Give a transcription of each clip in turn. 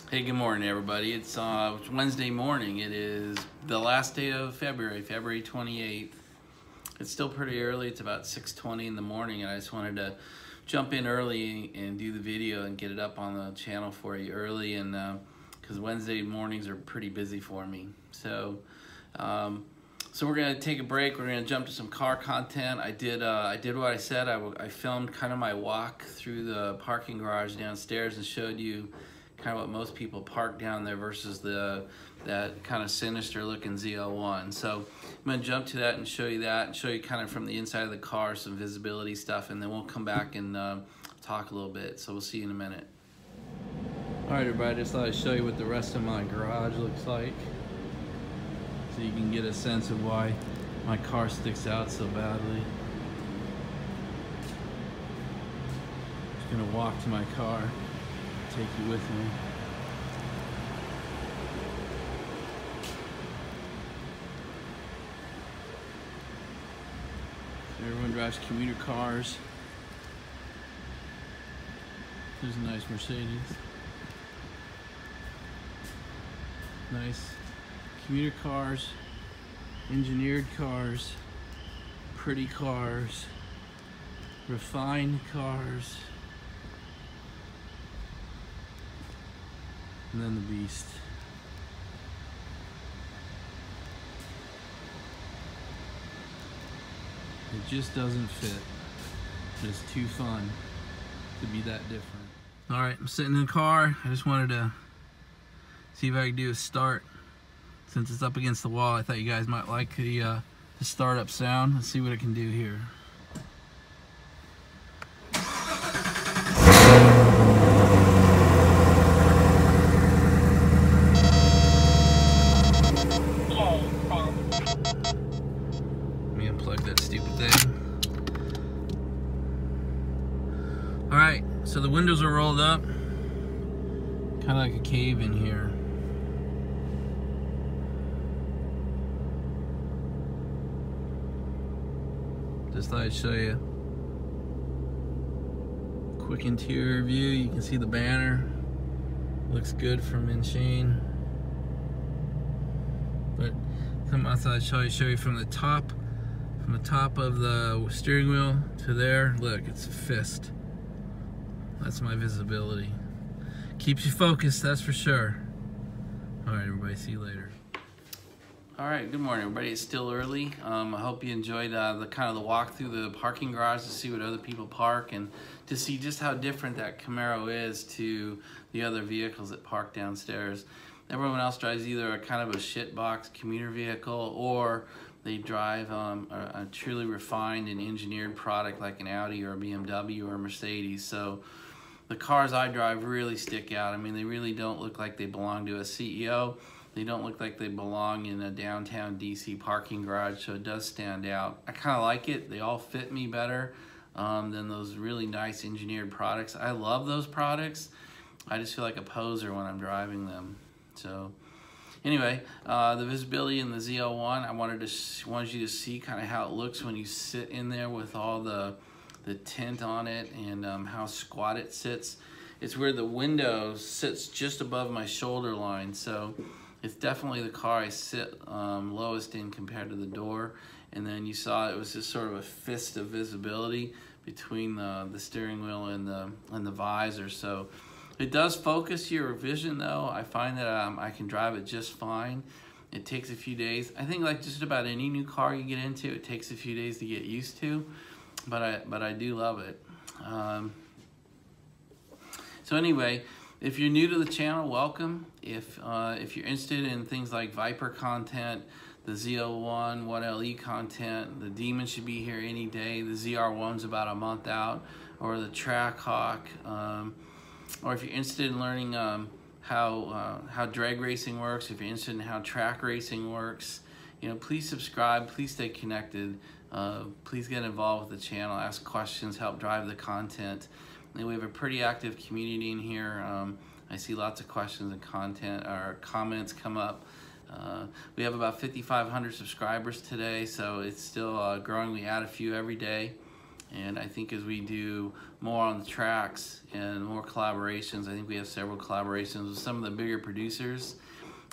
Hey, good morning, everybody. It's Wednesday morning. It is the last day of February, February 28th. It's still pretty early. It's about 6:20 in the morning, and I just wanted to jump in early and do the video and get it up on the channel for you early, and because Wednesday mornings are pretty busy for me. So we're gonna take a break. We're gonna jump to some car content. I did what I said. I filmed kind of my walk through the parking garage downstairs and showed you kind of what most people park down there versus that kind of sinister looking ZL1. So I'm gonna jump to that and show you kind of from the inside of the car, some visibility stuff, and then we'll come back and talk a little bit. So we'll see you in a minute. All right, everybody, I just thought I'd show you what the rest of my garage looks like, so you can get a sense of why my car sticks out so badly. Just gonna walk to my car, take you with me. Everyone drives commuter cars. There's a nice Mercedes. Nice commuter cars, engineered cars, pretty cars, refined cars, and then the beast. It just doesn't fit. It's too fun to be that different. All right, I'm sitting in the car. I just wanted to see if I could do a start. Since it's up against the wall, I thought you guys might like the startup sound. Let's see what it can do here. Let me unplug that stupid thing. All right, so the windows are rolled up, kind of like a cave in here. Just thought I'd show you a quick interior view. You can see the banner. Looks good from in Shane. But I thought I'd show you from the top of the steering wheel to there. Look, it's a fist. That's my visibility. Keeps you focused, that's for sure. All right, everybody, see you later. All right, good morning, everybody. It's still early. I hope you enjoyed the walk through the parking garage to see what other people park and to see just how different that Camaro is to the other vehicles that park downstairs. Everyone else drives either a kind of a shitbox commuter vehicle, or they drive a truly refined and engineered product like an Audi or a BMW or a Mercedes. So the cars I drive really stick out. I mean, they really don't look like they belong to a CEO. They don't look like they belong in a downtown DC parking garage, so it does stand out. I kind of like it. They all fit me better than those really nice engineered products. I love those products. I just feel like a poser when I'm driving them. So anyway, the visibility in the ZL1, I wanted you to see kind of how it looks when you sit in there with all the tint on it, and how squat it sits. It's where the window sits just above my shoulder line, so it's definitely the car I sit lowest in compared to the door. And then you saw it was just sort of a fist of visibility between the steering wheel and the visor. So it does focus your vision, though. I find that I can drive it just fine. It takes a few days. I think like just about any new car you get into, it takes a few days to get used to, but I do love it. So anyway, if you're new to the channel, welcome. If you're interested in things like Viper content, the ZL1, 1LE content, the Demon should be here any day. The ZR1's about a month out, or the Trackhawk, or if you're interested in learning how drag racing works, if you're interested in how track racing works, please subscribe, please stay connected, please get involved with the channel, ask questions, help drive the content. And we have a pretty active community in here. I see lots of questions and comments come up. We have about 5,500 subscribers today, so it's still growing. We add a few every day. And I think as we do more on the tracks and more collaborations, I think we have several collaborations with some of the bigger producers,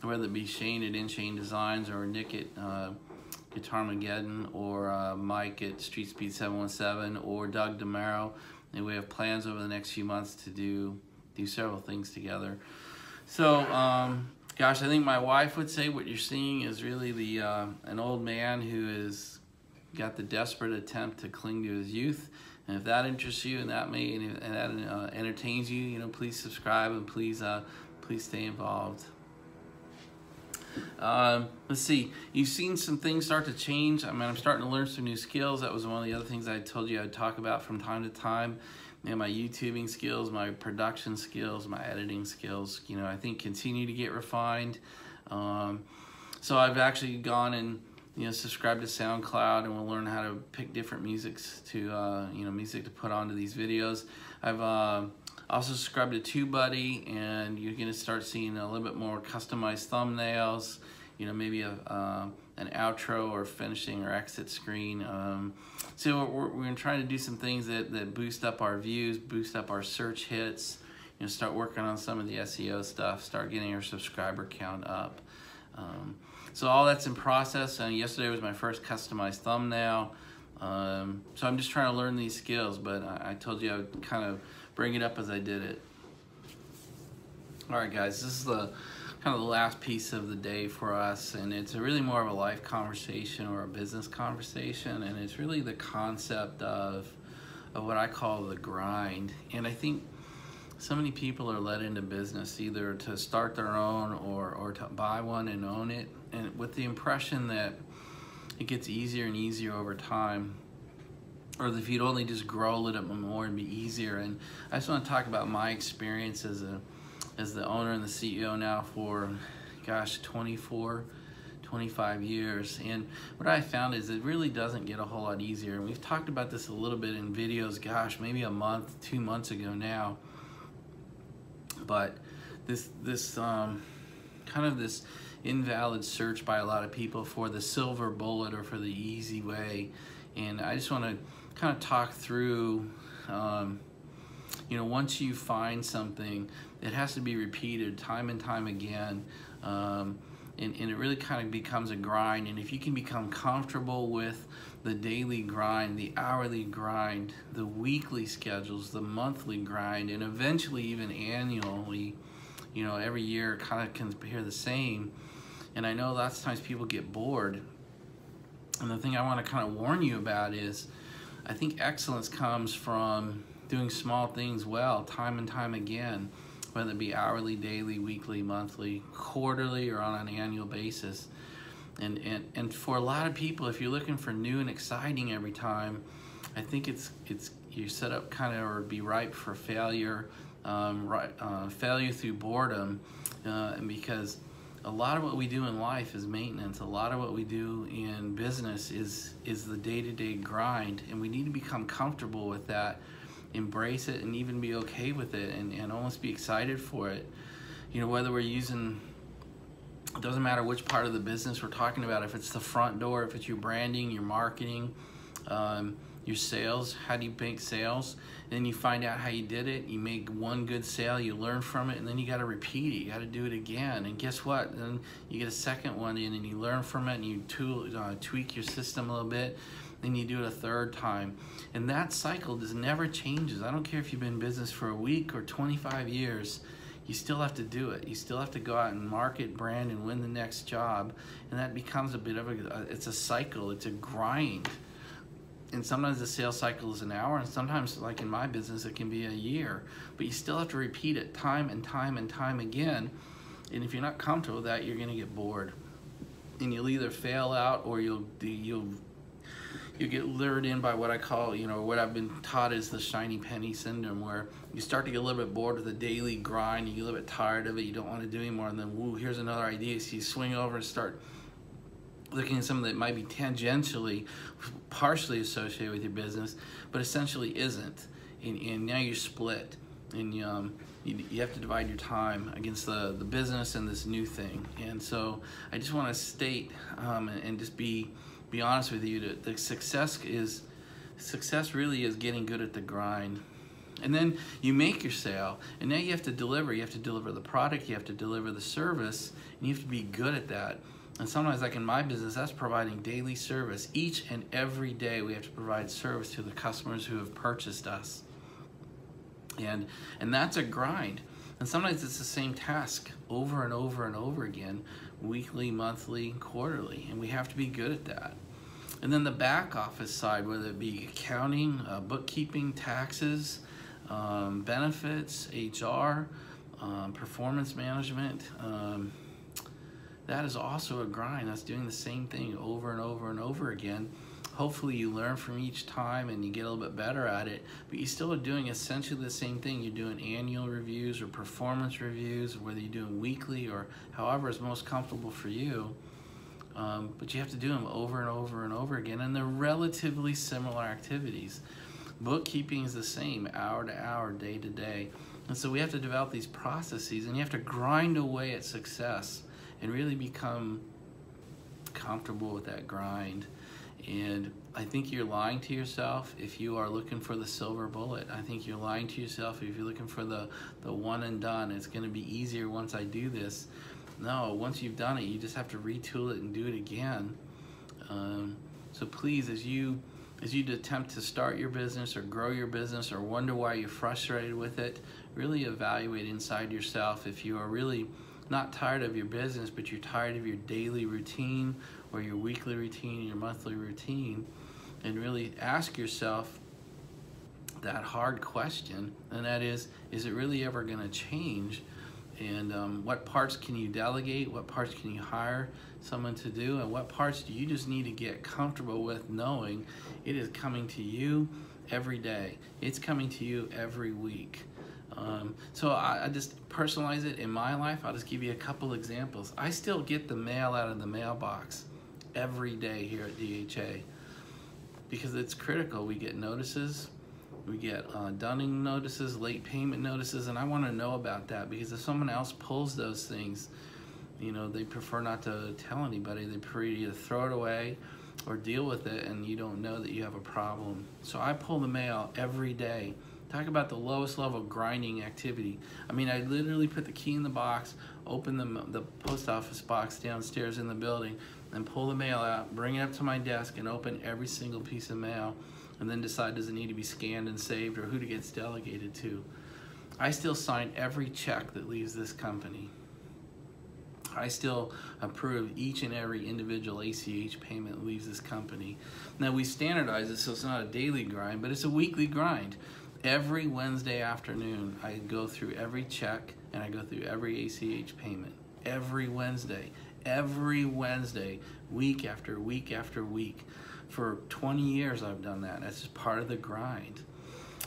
whether it be Shane at InChain Designs or Nick at Guitarmageddon or Mike at StreetSpeed 717 or Doug DeMaro. And we have plans over the next few months to do several things together. So, gosh, I think my wife would say what you're seeing is really the an old man who has got the desperate attempt to cling to his youth. And if that interests you and that entertains you, you know, please subscribe and please stay involved. Let's see, you've seen some things start to change. I mean, I'm starting to learn some new skills. That was one of the other things I told you I'd talk about from time to time. And my YouTubing skills, my production skills, my editing skills, you know, I think continue to get refined. So I've actually gone and, you know, subscribed to SoundCloud, and we'll learn how to pick different musics to, you know, music to put onto these videos. I've also subscribed to TubeBuddy, and you're going to start seeing a little bit more customized thumbnails, you know, maybe an outro or finishing or exit screen. So we're trying to do some things that boost up our views, boost up our search hits, you know, start working on some of the SEO stuff, start getting our subscriber count up. So all that's in process, and yesterday was my first customized thumbnail. So I'm just trying to learn these skills, but I told you I would kind of bring it up as I did it. All right, guys, this is the kind of the last piece of the day for us, and it's really more of a life conversation or a business conversation, and it's really the concept of what I call the grind. And I think so many people are led into business either to start their own or to buy one and own it, and with the impression that it gets easier and easier over time, or if you'd only just grow a little bit more and be easier. And I just want to talk about my experience as the owner and the CEO now for, gosh, 25 years. And what I found is it really doesn't get a whole lot easier. And we've talked about this a little bit in videos, gosh, maybe a month, 2 months ago now. But this kind of this invalid search by a lot of people for the silver bullet or for the easy way. And I just want to kind of talk through, you know, once you find something, it has to be repeated time and time again. And it really kind of becomes a grind. And if you can become comfortable with the daily grind, the hourly grind, the weekly schedules, the monthly grind, and eventually even annually, you know, every year kind of can appear the same. And I know lots of times people get bored. And the thing I want to kind of warn you about is I think excellence comes from doing small things well time and time again, whether it be hourly, daily, weekly, monthly, quarterly, or on an annual basis. And for a lot of people, if you're looking for new and exciting every time, I think you're set up kind of or be ripe for failure, failure through boredom, and because a lot of what we do in life is maintenance. A lot of what we do in business is the day-to-day grind, and we need to become comfortable with that, embrace it, and even be okay with it, and almost be excited for it. You know, whether we're using, it doesn't matter which part of the business we're talking about, if it's the front door, if it's your branding, your marketing, your sales, how do you make sales? And then you find out how you did it, you make one good sale, you learn from it, and then you got to repeat it, you got to do it again. And guess what? Then you get a second one in and you learn from it, and you tweak your system a little bit, then you do it a third time. And that cycle just never changes. I don't care if you've been in business for a week or 25 years, you still have to do it. You still have to go out and market, brand, and win the next job. And that becomes a bit of it's a cycle, it's a grind. And sometimes the sales cycle is an hour, and sometimes, like in my business, it can be a year. But you still have to repeat it time and time and time again. And if you're not comfortable with that, you're going to get bored. And you'll either fail out, or you'll get lured in by what I call, you know, what I've been taught is the shiny penny syndrome, where you start to get a little bit bored with the daily grind, you get a little bit tired of it, you don't want to do anymore, and then, woo, here's another idea. So you swing over and start looking at something that might be tangentially, partially associated with your business, but essentially isn't. And now you're split, and you have to divide your time against the business and this new thing. And so I just want to state and just be honest with you that the success is Success really is getting good at the grind. And then you make your sale, and now you have to deliver. You have to deliver the product, you have to deliver the service, and you have to be good at that. And sometimes, like in my business, that's providing daily service. Each and every day we have to provide service to the customers who have purchased us. And that's a grind. And sometimes it's the same task over and over and over again, weekly, monthly, quarterly, and we have to be good at that. And then the back office side, whether it be accounting, bookkeeping, taxes, benefits, HR, performance management, that is also a grind. That's doing the same thing over and over and over again. Hopefully you learn from each time and you get a little bit better at it, but you still are doing essentially the same thing. You're doing annual reviews or performance reviews, whether you're doing weekly or however is most comfortable for you. But you have to do them over and over and over again, and they're relatively similar activities. Bookkeeping is the same, hour to hour, day to day. And so we have to develop these processes, and you have to grind away at success and really become comfortable with that grind. And I think you're lying to yourself if you are looking for the silver bullet. I think you're lying to yourself if you're looking for the one and done. It's going to be easier once I do this. No, once you've done it, you just have to retool it and do it again. So please, as you attempt to start your business or grow your business or wonder why you're frustrated with it, really evaluate inside yourself if you are really not tired of your business, but you're tired of your daily routine or your weekly routine, your monthly routine, and really ask yourself that hard question, and that is it really ever going to change? And what parts can you delegate? What parts can you hire someone to do? And what parts do you just need to get comfortable with knowing it is coming to you every day? It's coming to you every week. So I just personalize it in my life. I'll just give you a couple examples. I still get the mail out of the mailbox every day here at DHA because it's critical. We get notices. We get dunning notices, late payment notices, and I want to know about that because if someone else pulls those things, you know, they prefer not to tell anybody. They prefer you to either throw it away or deal with it, and you don't know that you have a problem. So I pull the mail every day. Talk about the lowest level grinding activity. I mean, I literally put the key in the box, open the post office box downstairs in the building, and pull the mail out, bring it up to my desk, and open every single piece of mail, and then decide does it need to be scanned and saved or who it gets delegated to. I still sign every check that leaves this company. I still approve each and every individual ACH payment that leaves this company. Now we standardize it so it's not a daily grind, but it's a weekly grind. Every Wednesday afternoon, I go through every check and I go through every ACH payment. Every Wednesday, week after week after week. For 20 years I've done that. That's just part of the grind.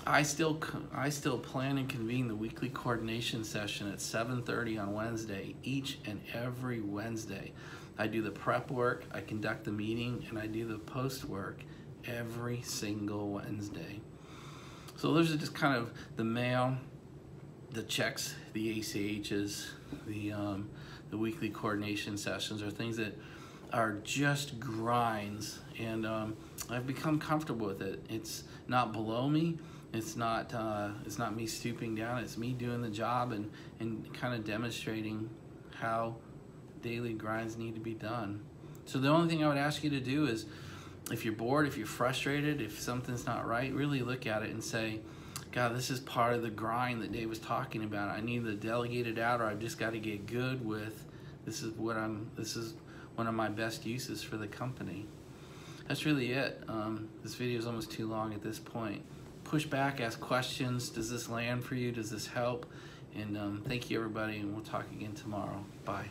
I still plan and convene the weekly coordination session at 7:30 on Wednesday, each and every Wednesday. I do the prep work, I conduct the meeting, and I do the post work every single Wednesday. So those are just kind of the mail, the checks, the ACHs, the weekly coordination sessions are things that are just grinds, and I've become comfortable with it. It's not below me. It's not me stooping down. It's me doing the job and kind of demonstrating how daily grinds need to be done. So the only thing I would ask you to do is, if you're bored, if you're frustrated, if something's not right, really look at it and say, God, this is part of the grind that Dave was talking about. I need to delegate it out, or I've just got to get good with this is one of my best uses for the company. That's really it. This video is almost too long at this point. Push back, ask questions. Does this land for you? Does this help? And thank you, everybody, and we'll talk again tomorrow. Bye.